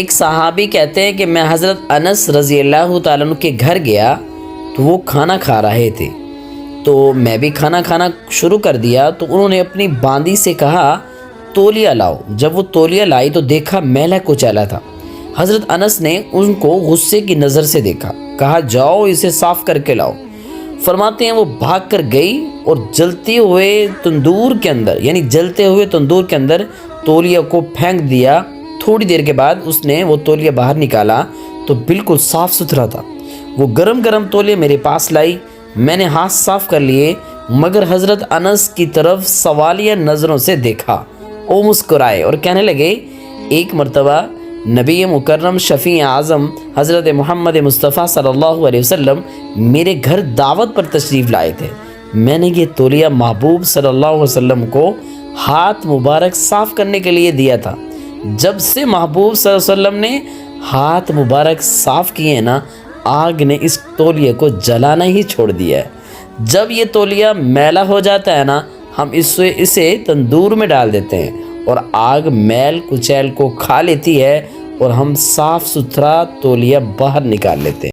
ایک صحابی کہتے ہیں کہ میں حضرت انس رضی اللہ تعالیٰ عنہ کے گھر گیا تو وہ کھانا کھا رہے تھے، تو میں بھی کھانا کھانا شروع کر دیا تو انہوں نے اپنی باندی سے کہا تولیہ لاؤ۔ جب وہ تولیہ لائی تو دیکھا میلا کچیلا تھا۔ حضرت انس نے ان کو غصے کی نظر سے دیکھا، کہا جاؤ اسے صاف کر کے لاؤ۔ فرماتے ہیں وہ بھاگ کر گئی اور جلتے ہوئے تندور کے اندر تولیہ کو پھینک دیا۔ تھوڑی دیر کے بعد اس نے وہ تولیہ باہر نکالا تو بالکل صاف ستھرا تھا۔ وہ گرم گرم تولیہ میرے پاس لائی، میں نے ہاتھ صاف کر لیے، مگر حضرت انس کی طرف سوالیہ نظروں سے دیکھا۔ وہ مسکرائے اور کہنے لگے ایک مرتبہ نبی مکرم شفیع اعظم حضرت محمد مصطفیٰ صلی اللہ علیہ وسلم میرے گھر دعوت پر تشریف لائے تھے، میں نے یہ تولیہ محبوب صلی اللہ علیہ وسلم کو ہاتھ مبارک صاف کرنے کے لیے دیا تھا۔ جب سے محبوب صلی اللہ علیہ وسلم نے ہاتھ مبارک صاف کیے ہیں نا، آگ نے اس تولیے کو جلانا ہی چھوڑ دیا ہے۔ جب یہ تولیہ میلا ہو جاتا ہے نا، ہم اسے تندور میں ڈال دیتے ہیں اور آگ میل کچیل کو کھا لیتی ہے اور ہم صاف ستھرا تولیہ باہر نکال لیتے ہیں۔